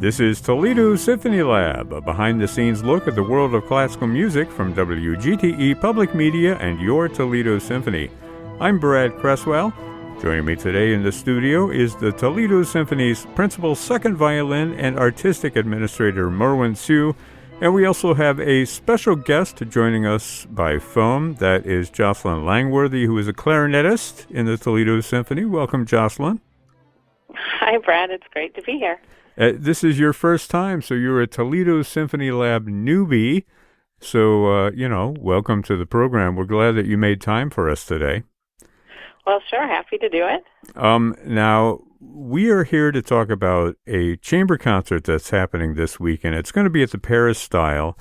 This is Toledo Symphony Lab, a behind-the-scenes look at the world of classical music from WGTE Public Media and your Toledo Symphony. I'm Brad Cresswell. Joining me today in the studio is the Toledo Symphony's principal second violin and artistic administrator, Merwin Siu. And we also have a special guest joining us by phone. That is Jocelyn Langworthy, who is a clarinetist in the Toledo Symphony. Welcome, Jocelyn. Hi, Brad. It's great to be here. This is your first time, so you're a Toledo Symphony Lab newbie. So, welcome to the program. We're glad that you made time for us today. Well, sure. Happy to do it. Now, we are here to talk about a chamber concert that's happening this week, and it's going to be at the Paris Style.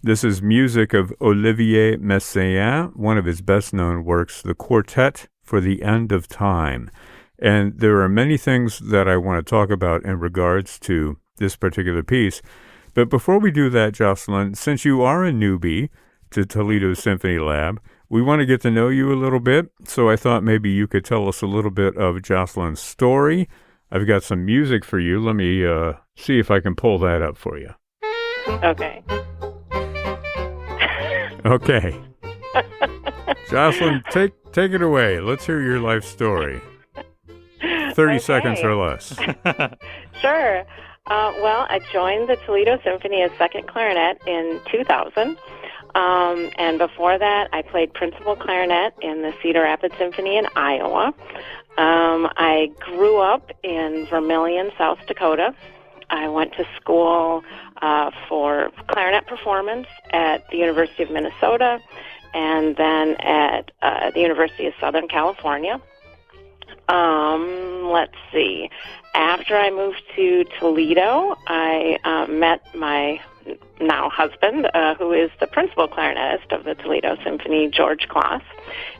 This is music of Olivier Messiaen, one of his best-known works, the Quartet for the End of Time. And there are many things that I want to talk about in regards to this particular piece. But before we do that, Jocelyn, since you are a newbie to Toledo Symphony Lab, we want to get to know you a little bit. So I thought maybe you could tell us a little bit of Jocelyn's story. I've got some music for you. Let me see if I can pull that up for you. Okay. Okay. Jocelyn, take it away. Let's hear your life story. 30 seconds or less. Sure. Well, I joined the Toledo Symphony as second clarinet in 2000. And before that, I played principal clarinet in the Cedar Rapids Symphony in Iowa. I grew up in Vermillion, South Dakota. I went to school for clarinet performance at the University of Minnesota and then at the University of Southern California. Let's see. After I moved to Toledo, I met my now husband, who is the principal clarinetist of the Toledo Symphony, George Kloss,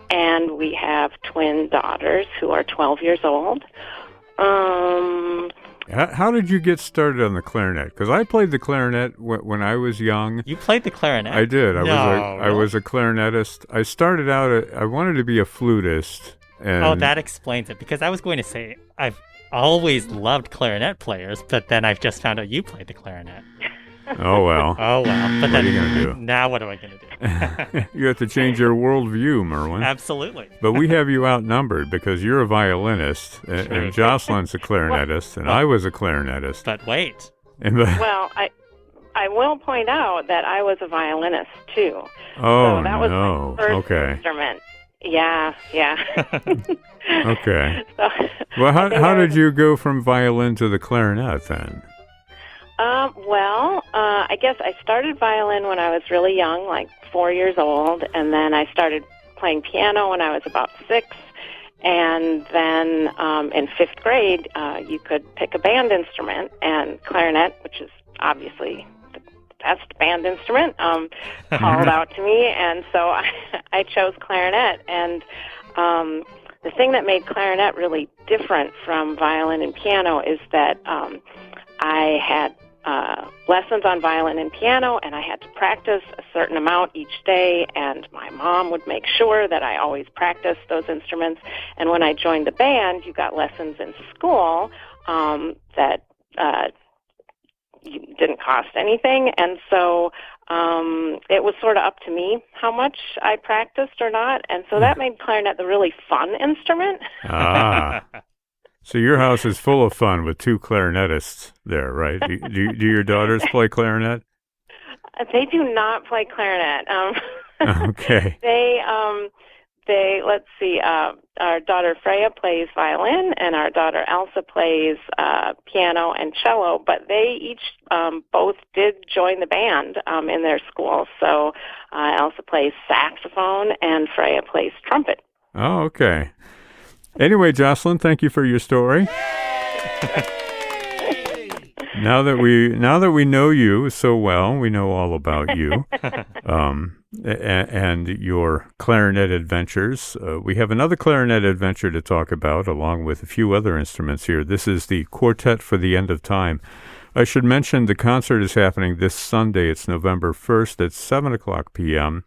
and we have twin daughters who are 12 years old. How did you get started on the clarinet? Because I played the clarinet when I was young. You played the clarinet? I did. I was a clarinetist. I started out, I wanted to be a flutist. Oh, that explains it. Because I was going to say, I've always loved clarinet players, but then I've just found out you played the clarinet. Oh, well. Oh, well. But what are you going to do? Now what am I going to do? You have to change your worldview, Merwin. Absolutely. But we have you outnumbered because you're a violinist, and Jocelyn's a clarinetist, and I was a clarinetist. But wait. Well, I will point out that I was a violinist, too. Oh, so that was my first instrument. Yeah. Okay. Well, how did you go from violin to the clarinet then? I guess I started violin when I was really young, like 4 years old, and then I started playing piano when I was about 6. And then in 5th grade, you could pick a band instrument, and clarinet, which is obviously the best band instrument, called out to me, and so I chose clarinet. And the thing that made clarinet really different from violin and piano is that I had lessons on violin and piano, and I had to practice a certain amount each day, and my mom would make sure that I always practiced those instruments. And when I joined the band, you got lessons in school that didn't cost anything, and so it was sort of up to me how much I practiced or not, and so that made clarinet the really fun instrument. So your house is full of fun with two clarinetists there, right? Do your daughters play clarinet? They do not play clarinet. Okay. They let's see. Our daughter Freya plays violin, and our daughter Elsa plays piano and cello. But they each both did join the band in their school. So Elsa plays saxophone, and Freya plays trumpet. Oh, okay. Anyway, Jocelyn, thank you for your story. Now that we know you so well, we know all about you and your clarinet adventures. We have another clarinet adventure to talk about, along with a few other instruments here. This is the Quartet for the End of Time. I should mention the concert is happening this Sunday. It's November 1st at 7 o'clock p.m.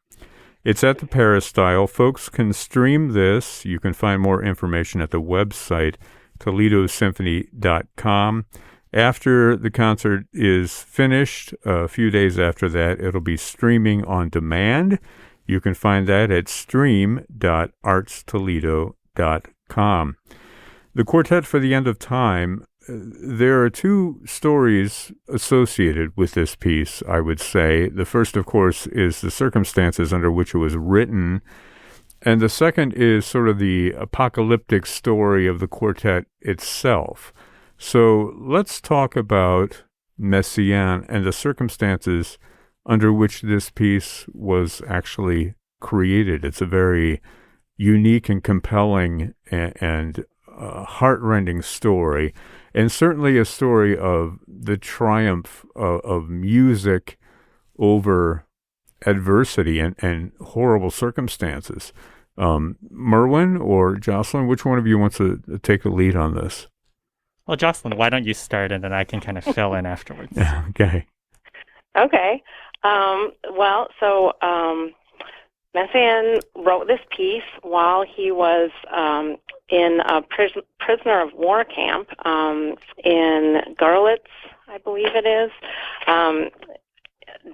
It's at the Paris Style. Folks can stream this. You can find more information at the website, ToledoSymphony.com. After the concert is finished, a few days after that, it'll be streaming on demand. You can find that at stream.artstoledo.com. The Quartet for the End of Time, there are two stories associated with this piece, I would say. The first, of course, is the circumstances under which it was written, and the second is sort of the apocalyptic story of the quartet itself. So let's talk about Messiaen and the circumstances under which this piece was actually created. It's a very unique and compelling and heart-rending story, and certainly a story of the triumph of music over adversity and horrible circumstances. Merwin or Jocelyn, which one of you wants to take the lead on this? Well, Jocelyn, why don't you start, and then I can kind of fill in afterwards. Okay. Okay. Messiaen wrote this piece while he was in a prisoner of war camp in Görlitz, I believe it is,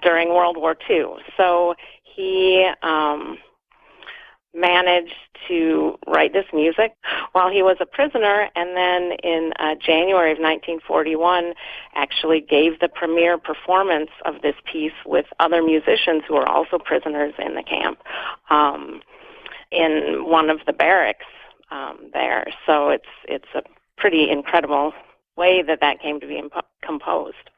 during World War II. So he managed to write this music while he was a prisoner, and then in January of 1941 actually gave the premiere performance of this piece with other musicians who were also prisoners in the camp in one of the barracks there. So it's a pretty incredible way that came to be composed.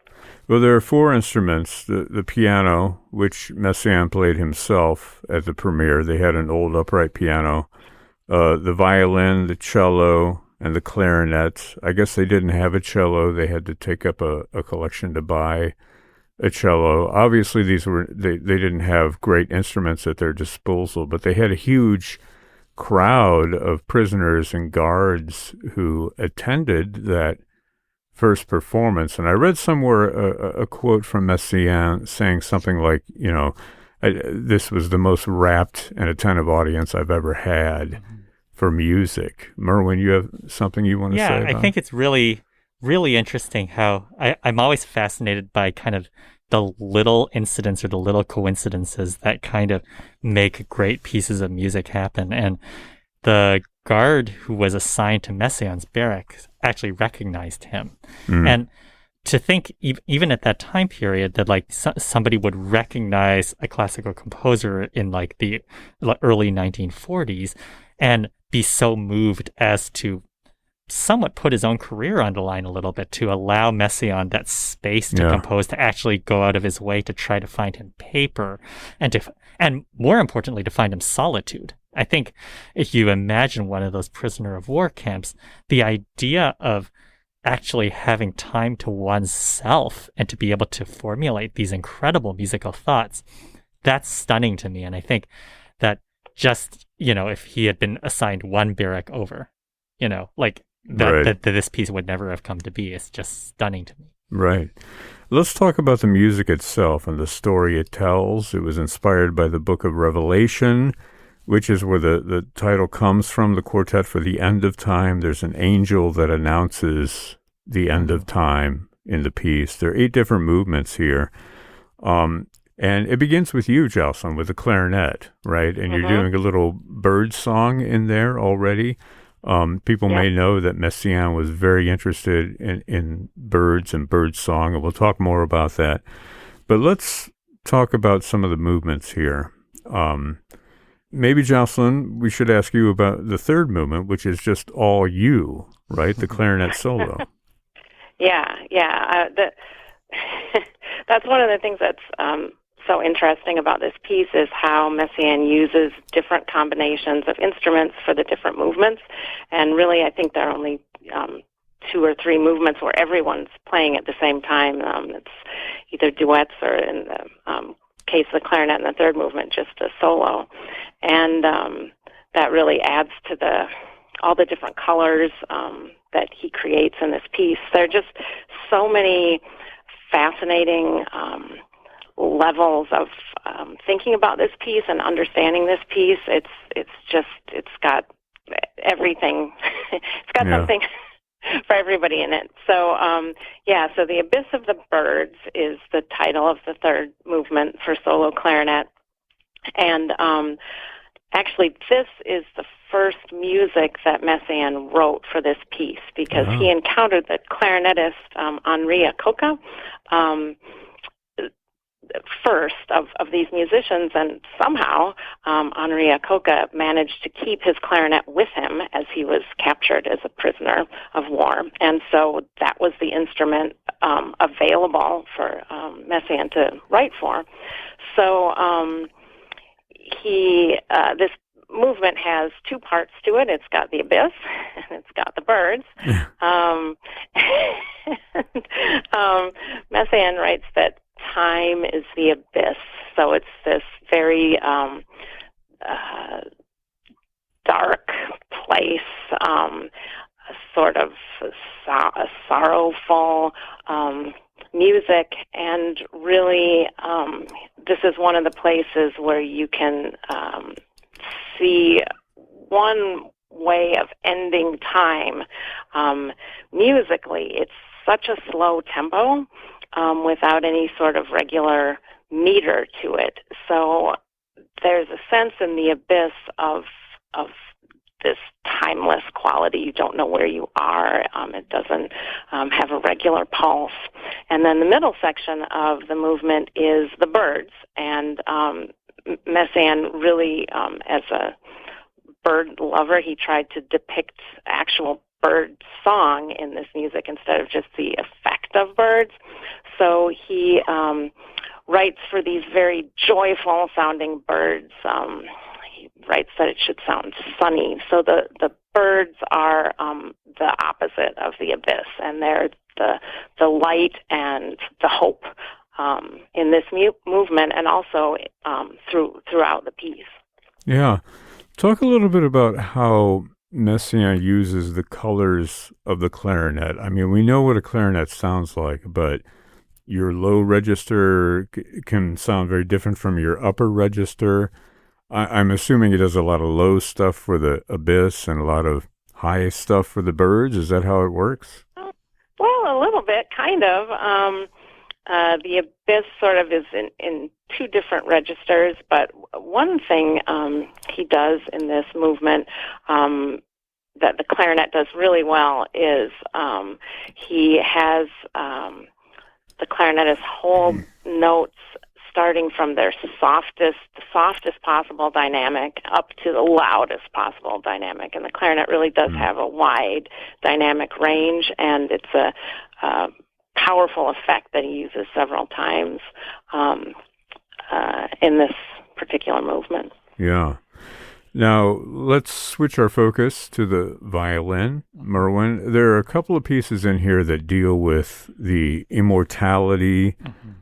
Well, there are four instruments. The piano, which Messiaen played himself at the premiere. They had an old upright piano. The violin, the cello, and the clarinet. I guess they didn't have a cello. They had to take up a collection to buy a cello. Obviously, they didn't have great instruments at their disposal, but they had a huge crowd of prisoners and guards who attended that first performance. And I read somewhere a quote from Messiaen saying something like, this was the most rapt and attentive audience I've ever had for music. Merwin, you have something you want to say about it? Yeah, I think it's really, really interesting how I'm always fascinated by kind of the little incidents or the little coincidences that kind of make great pieces of music happen. And the guard who was assigned to Messiaen's barracks actually recognized him. And to think even at that time period that like somebody would recognize a classical composer in like the early 1940s and be so moved as to somewhat put his own career on the line a little bit to allow Messiaen that space to compose, to actually go out of his way to try to find him paper and more importantly to find him solitude. I think if you imagine one of those prisoner of war camps, the idea of actually having time to oneself and to be able to formulate these incredible musical thoughts, that's stunning to me. And I think that just, if he had been assigned one barrack over, that this piece would never have come to be. It's just stunning to me. Right. Let's talk about the music itself and the story it tells. It was inspired by the book of Revelation, which is where the title comes from, the Quartet for the End of Time. There's an angel that announces the end of time in the piece. There are 8 different movements here. And it begins with you, Jocelyn, with the clarinet, right? And you're doing a little bird song in there already. People may know that Messiaen was very interested in birds and bird song, and we'll talk more about that. But let's talk about some of the movements here. Maybe, Jocelyn, we should ask you about the third movement, which is just all you, right? The clarinet solo. That's one of the things that's so interesting about this piece is how Messiaen uses different combinations of instruments for the different movements. And really, I think there are only 2 or 3 movements where everyone's playing at the same time. It's either duets or in the case of the clarinet in the third movement, just a solo. And that really adds to all the different colors that he creates in this piece. There are just so many fascinating levels of thinking about this piece and understanding this piece. It's got everything. It's got something for everybody in it. So, so The Abyss of the Birds is the title of the third movement for solo clarinet. And actually, this is the first music that Messiaen wrote for this piece, because he encountered the clarinetist Henri Acoca first of these musicians, and somehow Henri Acoca managed to keep his clarinet with him as he was captured as a prisoner of war. And so that was the instrument available for Messiaen to write for. So this movement has two parts to it. It's got the abyss and it's got the birds. Messiaen writes that time is the abyss. So it's this very dark place, sort of sorrowful music, and really this is one of the places where you can see one way of ending time musically. It's such a slow tempo without any sort of regular meter to it. So there's a sense in the abyss of this timeless quality. You don't know where you are. It doesn't have a regular pulse. And then the middle section of the movement is the birds. And Messiaen really, as a bird lover, he tried to depict actual bird song in this music instead of just the effect of birds. So he writes for these very joyful sounding birds. He writes that it should sound sunny. So the birds are the opposite of the abyss, and they're the light and the hope in this movement, and also throughout the piece. Yeah. Talk a little bit about how Messiaen uses the colors of the clarinet. I mean, we know what a clarinet sounds like, but your low register can sound very different from your upper register. I'm assuming he does a lot of low stuff for the abyss and a lot of high stuff for the birds. Is that how it works? Well, a little bit, kind of. The abyss sort of is in two different registers, but one thing he does in this movement that the clarinet does really well is he has the clarinetist hold notes starting from their softest possible dynamic up to the loudest possible dynamic. And the clarinet really does have a wide dynamic range, and it's a powerful effect that he uses several times in this particular movement. Yeah. Now, let's switch our focus to the violin. Merwin, there are a couple of pieces in here that deal with the immortality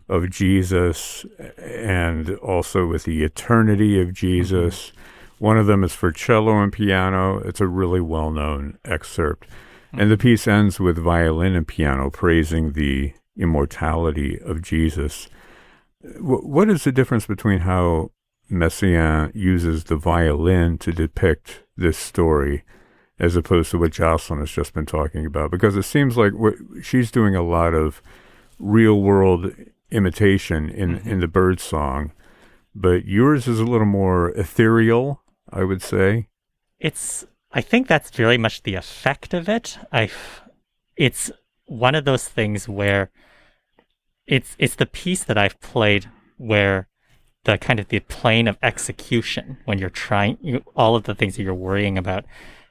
of Jesus and also with the eternity of Jesus. One of them is for cello and piano. It's a really well-known excerpt. And the piece ends with violin and piano praising the immortality of Jesus. What is the difference between how Messiaen uses the violin to depict this story as opposed to what Jocelyn has just been talking about? Because it seems like she's doing a lot of real-world imitation in the bird song, but yours is a little more ethereal, I would say. I think that's very much the effect of it. It's one of those things where it's the piece that I've played where the kind of the plane of execution, when you're trying all of the things that you're worrying about,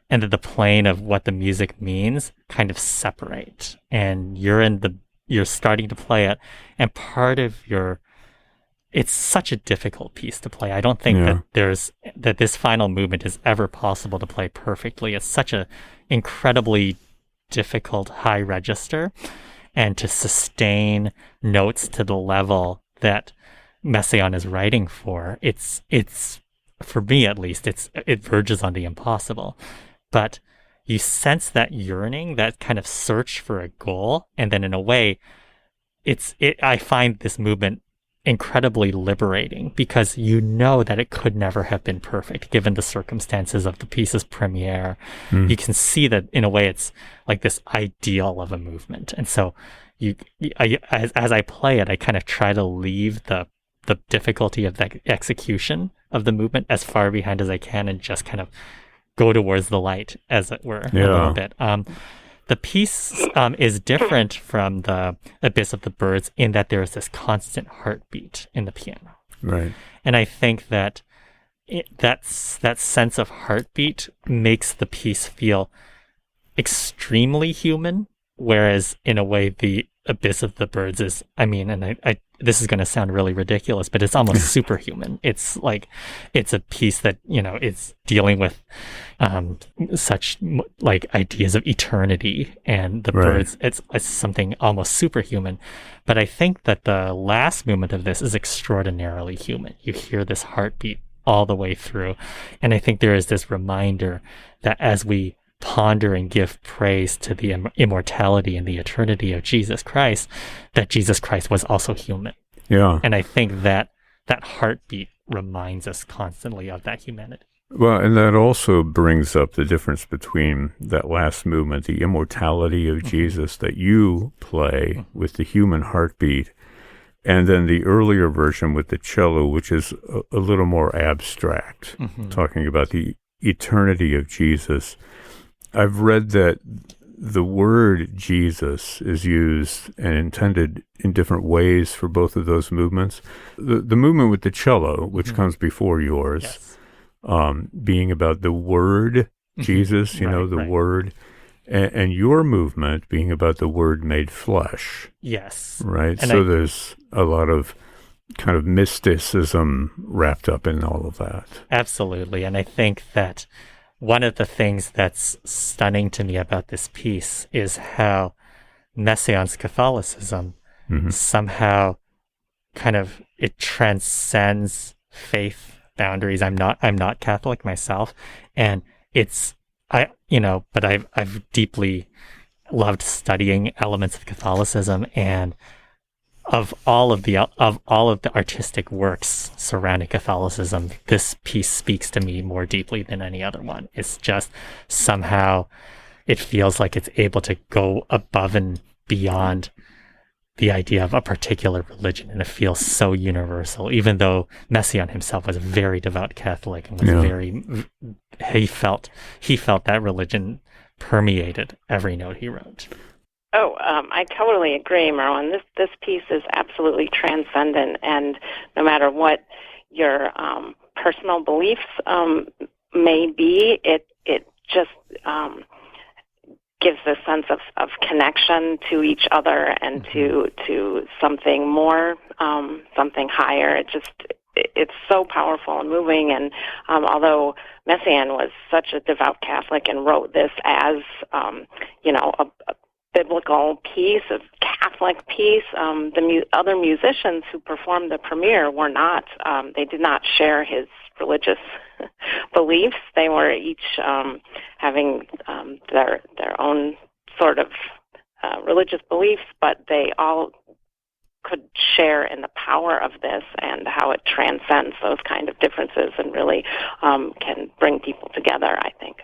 and then the plane of what the music means kind of separate, and you're starting to play it, and part of it's such a difficult piece to play. I don't think that this final movement is ever possible to play perfectly. It's such a incredibly difficult high register, and to sustain notes to the level that Messiaen is writing for, it's for me at least, it verges on the impossible. But you sense that yearning, that kind of search for a goal, and then in a way, I find this movement incredibly liberating because you know that it could never have been perfect given the circumstances of the piece's premiere. You can see that in a way it's like this ideal of a movement. And so as I play it, I kind of try to leave the difficulty of the execution of the movement as far behind as I can and just kind of go towards the light, as it were, a little bit. The piece is different from the Abyss of the Birds in that there is this constant heartbeat in the piano. Right. And I think that that sense of heartbeat makes the piece feel extremely human, whereas in a way the Abyss of the Birds is, I mean, and I this is going to sound really ridiculous, but it's almost superhuman. It's like, it's a piece that, it's dealing with such like ideas of eternity, and the birds, it's something almost superhuman. But I think that the last movement of this is extraordinarily human. You hear this heartbeat all the way through. And I think there is this reminder that as we ponder and give praise to the immortality and the eternity of Jesus Christ, that Jesus Christ was also human. Yeah. And I think that that heartbeat reminds us constantly of that humanity. Well, and that also brings up the difference between that last movement, the immortality of Jesus that you play with the human heartbeat, and then the earlier version with the cello, which is a little more abstract, talking about the eternity of Jesus. I've read that the word Jesus is used and intended in different ways for both of those movements. The movement with the cello, which comes before yours, being about the word Jesus, the word, and your movement being about the word made flesh. Yes. Right? And so there's a lot of kind of mysticism wrapped up in all of that. Absolutely. And I think that one of the things that's stunning to me about this piece is how Messiaen's Catholicism somehow kind of, it transcends faith boundaries. I'm not Catholic myself, and but I've deeply loved studying elements of Catholicism, and of all of the artistic works surrounding Catholicism, this piece speaks to me more deeply than any other one. It's just somehow it feels like it's able to go above and beyond the idea of a particular religion, and it feels so universal, even though Messiaen himself was a very devout Catholic and was he felt that religion permeated every note he wrote. Oh, I totally agree, Merwin. This piece is absolutely transcendent, and no matter what your personal beliefs may be, it just gives a sense of connection to each other and to something more, something higher. It's so powerful and moving. And although Messiaen was such a devout Catholic and wrote this as a biblical piece, a Catholic piece, the other musicians who performed the premiere were not. They did not share his religious beliefs. They were each having their own sort of religious beliefs, but they all could share in the power of this and how it transcends those kind of differences and really can bring people together, I think.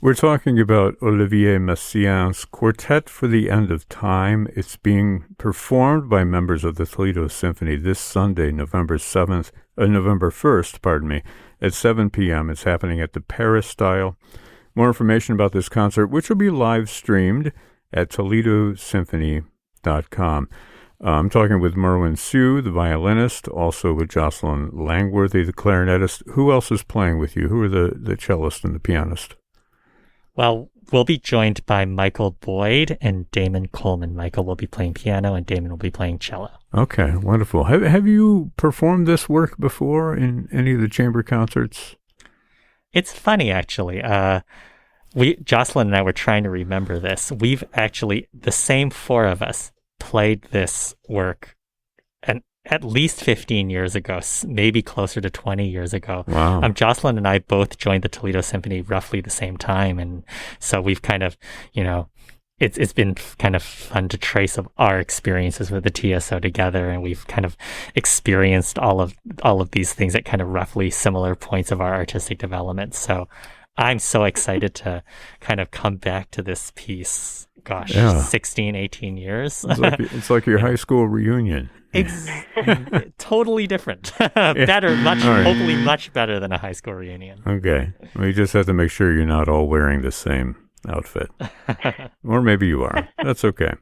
We're talking about Olivier Messiaen's Quartet for the End of Time. It's being performed by members of the Toledo Symphony this Sunday, November 1st, at 7 p.m. It's happening at the Peristyle. More information about this concert, which will be live streamed at ToledoSymphony.com. I'm talking with Merwin Siu, the violinist, also with Jocelyn Langworthy, the clarinetist. Who else is playing with you? Who are the cellist and the pianist? Well, we'll be joined by Michael Boyd and Damon Coleman. Michael will be playing piano and Damon will be playing cello. Okay, wonderful. Have you performed this work before in any of the chamber concerts? It's funny, actually. Jocelyn and I were trying to remember this. We've actually, the same four of us, played this work at least 15 years ago, maybe closer to 20 years ago. Wow. Jocelyn and I both joined the Toledo Symphony roughly the same time, and so we've kind of, it's been kind of fun to trace of our experiences with the TSO together, and we've kind of experienced all of these things at kind of roughly similar points of our artistic development. So I'm so excited to kind of come back to this piece. Gosh, 16, 18 years. It's like your high school reunion. Totally different. Better, hopefully much better than a high school reunion. Okay. Well, you just have to make sure you're not all wearing the same outfit. Or maybe you are. That's okay.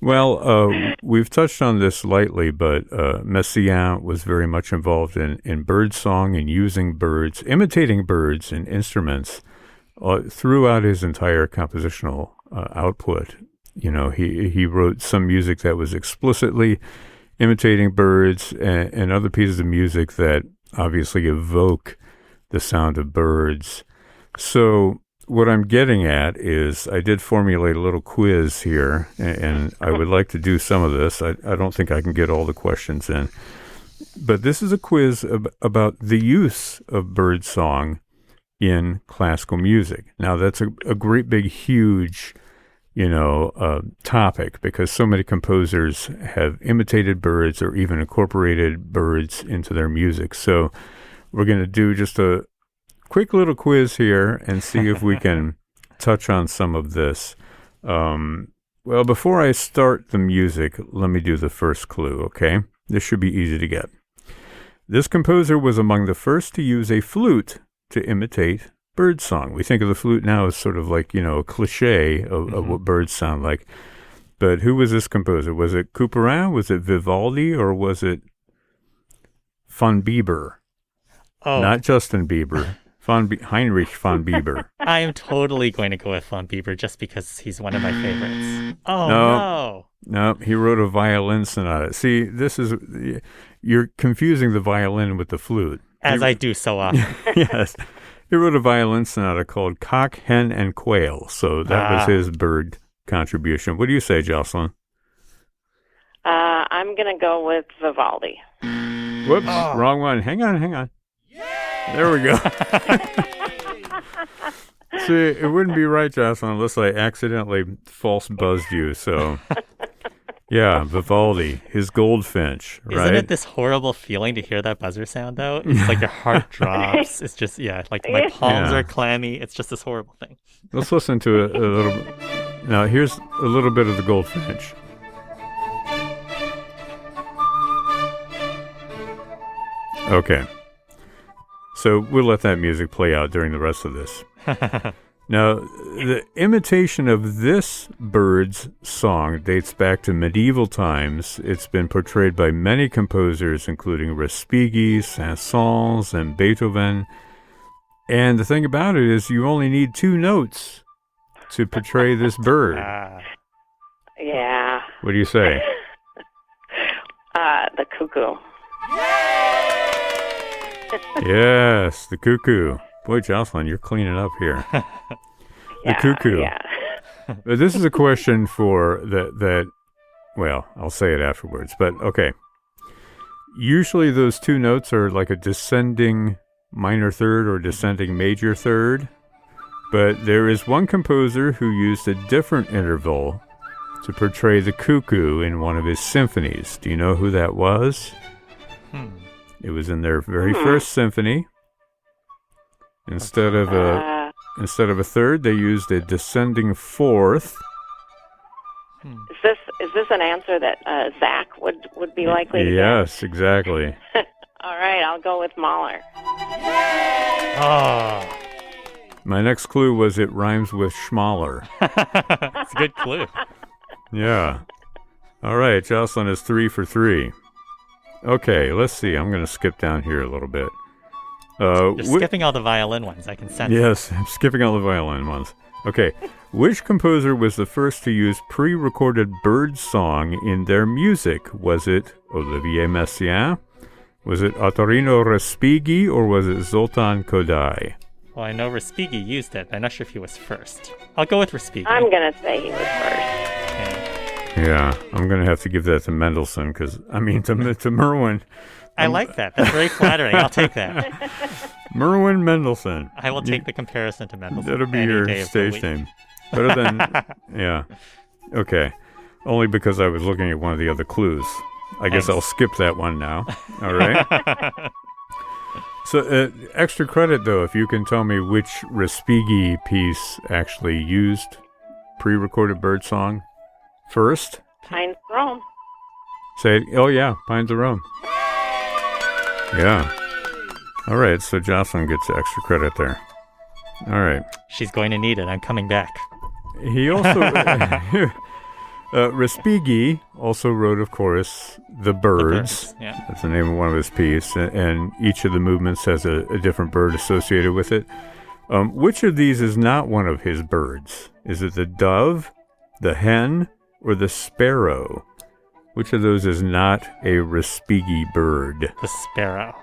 Well, we've touched on this lightly, but Messiaen was very much involved in bird song and using birds, imitating birds and instruments throughout his entire compositional output. You know, he wrote some music that was explicitly imitating birds and other pieces of music that obviously evoke the sound of birds. So what I'm getting at is I did formulate a little quiz here, and I would like to do some of this. I don't think I can get all the questions in. But this is a quiz about the use of bird song in classical music. Now, that's a great big, huge topic, because so many composers have imitated birds or even incorporated birds into their music. So we're going to do just a quick little quiz here and see if we can touch on some of this. Well, before I start the music, let me do the first clue, okay? This should be easy to get. This composer was among the first to use a flute to imitate birdsong. We think of the flute now as sort of like, a cliche of what birds sound like. But who was this composer? Was it Couperin? Was it Vivaldi? Or was it von Bieber? Oh. Not Justin Bieber. Heinrich von Bieber. I am totally going to go with von Bieber just because he's one of my favorites. Oh, no. He wrote a violin sonata. See, you're confusing the violin with the flute. As I do so often. Yes. He wrote a violin sonata called Cock, Hen, and Quail. So that was his bird contribution. What do you say, Jocelyn? I'm going to go with Vivaldi. Whoops, wrong one. Hang on. Yay! There we go. See, it wouldn't be right, Jocelyn, unless I accidentally false buzzed you. So, yeah, Vivaldi, his Goldfinch, right? Isn't it this horrible feeling to hear that buzzer sound, though? It's like your heart drops. It's just, like my palms are clammy. It's just this horrible thing. Let's listen to a little. Now, here's a little bit of the Goldfinch. Okay. So we'll let that music play out during the rest of this. Now, the imitation of this bird's song dates back to medieval times. It's been portrayed by many composers, including Respighi, Saint-Saëns, and Beethoven. And the thing about it is you only need 2 notes to portray this bird. Yeah. What do you say? The cuckoo. Yes, the cuckoo. Boy, Jocelyn, you're cleaning up here. The cuckoo. Yeah. But this is a question for that. Well, I'll say it afterwards. But okay. Usually those 2 notes are like a descending minor third or descending major third. But there is one composer who used a different interval to portray the cuckoo in one of his symphonies. Do you know who that was? It was in their very first symphony. Instead of a third, they used a descending fourth. Is this an answer that Zach would be likely to get? Yes, exactly. All right, I'll go with Mahler. Oh. My next clue was it rhymes with Schmaler. That's a good clue. Yeah. All right, Jocelyn is 3 for 3. Okay, let's see. I'm going to skip down here a little bit. You're skipping all the violin ones. I can sense. Yes, I'm skipping all the violin ones. Okay, which composer was the first to use pre-recorded bird song in their music? Was it Olivier Messiaen? Was it Ottorino Respighi? Or was it Zoltan Kodály? Well, I know Respighi used it, but I'm not sure if he was first. I'll go with Respighi. I'm going to say he was first. Yeah, I'm going to have to give that to Mendelssohn, to Merwin. I like that. That's very flattering. I'll take that. Merwin Mendelssohn. I will take the comparison to Mendelssohn. That'll be your stage name. Better than, yeah. Okay. Only because I was looking at one of the other clues. I guess I'll skip that one now. All right. So, extra credit, though, if you can tell me which Respighi piece actually used pre-recorded birdsong first. Pines of Rome. Say it. Oh, yeah. Pines of Rome. Yeah. All right. So, Jocelyn gets extra credit there. All right. She's going to need it. I'm coming back. He also... Respighi also wrote, of course, The Birds. Yeah. That's the name of one of his pieces, and each of the movements has a different bird associated with it. Which of these is not one of his birds? Is it the dove, the hen, or the sparrow? Which of those is not a Respighi bird? The sparrow.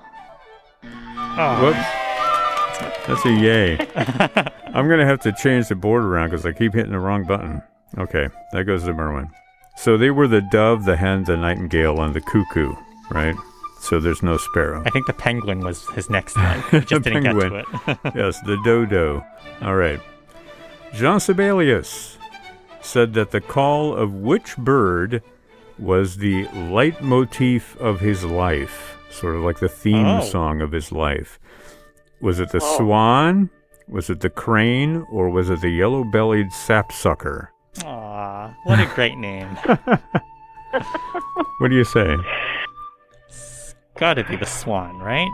Oh. Whoops. That's a yay. I'm going to have to change the board around because I keep hitting the wrong button. Okay, that goes to Merwin. So they were the dove, the hen, the nightingale, and the cuckoo, right? So there's no sparrow. I think the penguin was his next one. He just didn't get to it. Yes, the dodo. All right. Jean Sibelius said that the call of which bird was the leitmotif of his life, sort of like the theme song of his life. Was it the swan, was it the crane, or was it the yellow-bellied sapsucker? Aw, what a great name. What do you say? It's gotta be the swan, right?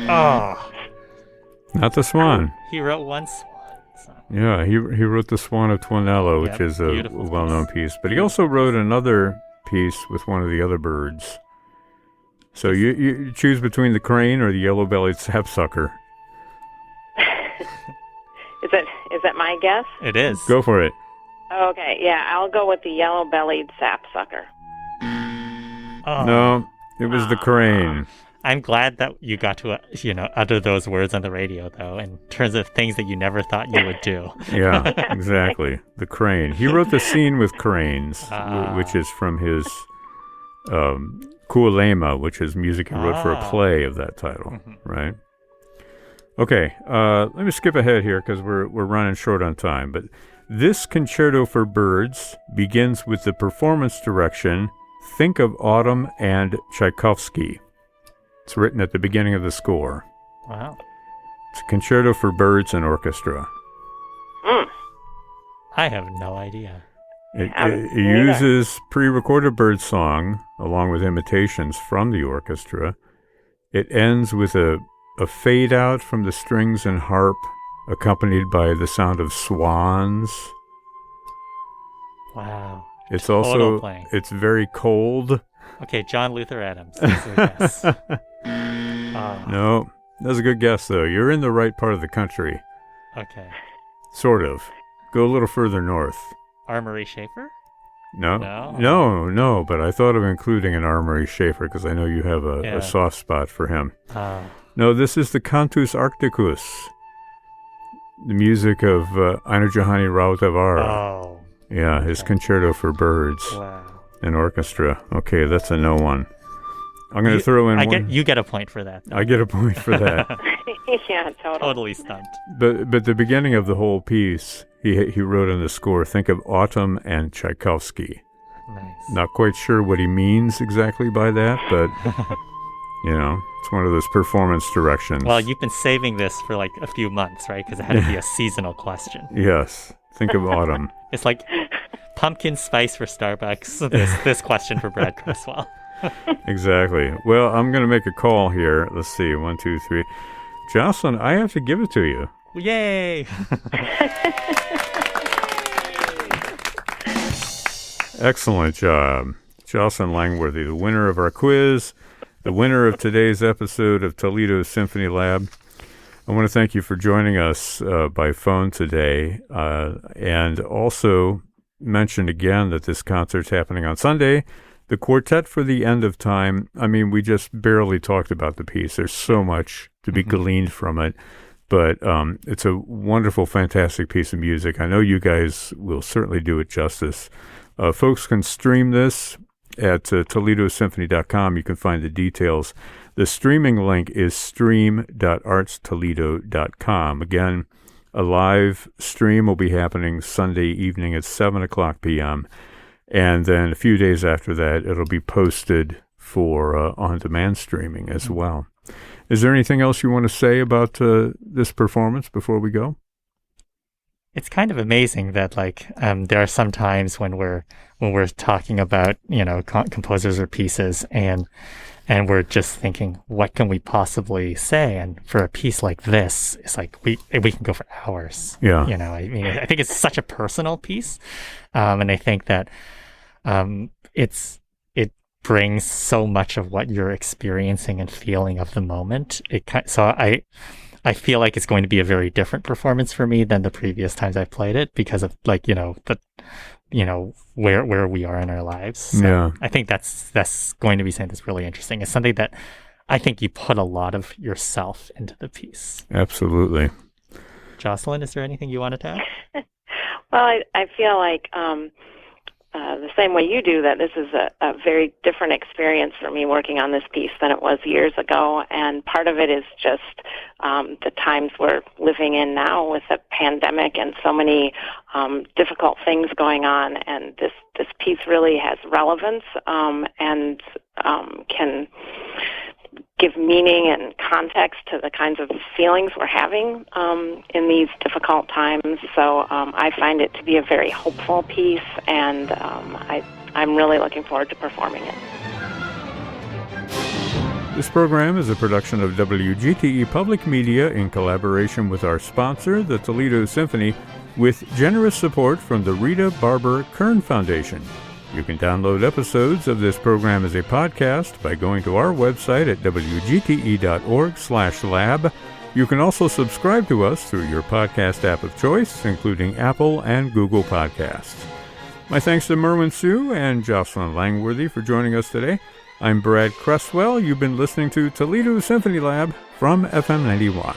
Oh. Not the swan. He wrote one swan song. Yeah, he wrote The Swan of Tuonela, which is a well-known piece. But he also wrote another piece with one of the other birds. So you choose between the crane or the yellow-bellied sapsucker. Is that my guess? It is. Go for it. Okay, yeah, I'll go with the yellow-bellied sapsucker. Oh. No, it was the crane. I'm glad that you got to, utter those words on the radio, though, in terms of things that you never thought you would do. Yeah, exactly. The crane. He wrote the scene with cranes, which is from his Kuolema, which is music he wrote for a play of that title, right? Okay, let me skip ahead here because we're running short on time. But this concerto for birds begins with the performance direction, Think of Autumn and Tchaikovsky. It's written at the beginning of the score. Wow. It's a concerto for birds and orchestra. I have no idea. It uses pre-recorded bird song along with imitations from the orchestra. It ends with a fade out from the strings and harp, accompanied by the sound of swans. Wow. It's Total also playing. It's very cold. Okay, John Luther Adams. That's your guess. No, that's a good guess though. You're in the right part of the country. Okay. Sort of. Go a little further north. Armory Schaefer? No. No? No, but I thought of including an Armory Schaefer because I know you have a soft spot for him. No, this is the Cantus Arcticus, the music of Aino Johanni Rautavaara. Oh. Yeah, his concerto for birds and orchestra. Okay, that's a no one. I'm going to throw in one. You get a point for that. I get a point for that. Yeah, Totally stumped. But the beginning of the whole piece, he wrote in the score, Think of Autumn and Tchaikovsky. Nice. Not quite sure what he means exactly by that, but, it's one of those performance directions. Well, you've been saving this for like a few months, right? Because it had to be a seasonal question. Yes. Think of autumn. It's like pumpkin spice for Starbucks. This question for Brad Creswell. Exactly. Well, I'm going to make a call here. Let's see. 1, 2, 3. Jocelyn, I have to give it to you. Yay! Excellent job. Jocelyn Langworthy, the winner of our quiz, the winner of today's episode of Toledo Symphony Lab. I want to thank you for joining us by phone today, and also mention again that this concert's happening on Sunday. The Quartet for the End of Time, I mean, we just barely talked about the piece. There's so much to be gleaned from it, but it's a wonderful, fantastic piece of music. I know you guys will certainly do it justice. Folks can stream this at ToledoSymphony.com. You can find the details. The streaming link is stream.artstoledo.com. Again, A live stream will be happening Sunday evening at 7 o'clock p.m. And then a few days after that, it'll be posted for on-demand streaming as well. Is there anything else you want to say about this performance before we go? It's kind of amazing that there are some times when we're talking about composers or pieces and we're just thinking, what can we possibly say? And for a piece like this, it's like we can go for hours. Yeah. I think it's such a personal piece, and I think that it brings so much of what you're experiencing and feeling of the moment. I feel like it's going to be a very different performance for me than the previous times I've played it because of where we are in our lives. So yeah. I think that's going to be something that's really interesting. It's something that I think you put a lot of yourself into the piece. Absolutely. Jocelyn, is there anything you wanted to add? Well, I feel like the same way you do, that this is a very different experience for me working on this piece than it was years ago. And part of it is just the times we're living in now with the pandemic and so many difficult things going on. And this piece really has relevance and can give meaning and context to the kinds of feelings we're having in these difficult times. So I find it to be a very hopeful piece, and I'm really looking forward to performing it. This program is a production of WGTE Public Media in collaboration with our sponsor, the Toledo Symphony, with generous support from the Rita Barber Kern Foundation. You can download episodes of this program as a podcast by going to our website at wgte.org/lab. You can also subscribe to us through your podcast app of choice, including Apple and Google Podcasts. My thanks to Merwin Sue and Jocelyn Langworthy for joining us today. I'm Brad Cresswell. You've been listening to Toledo Symphony Lab from FM 91.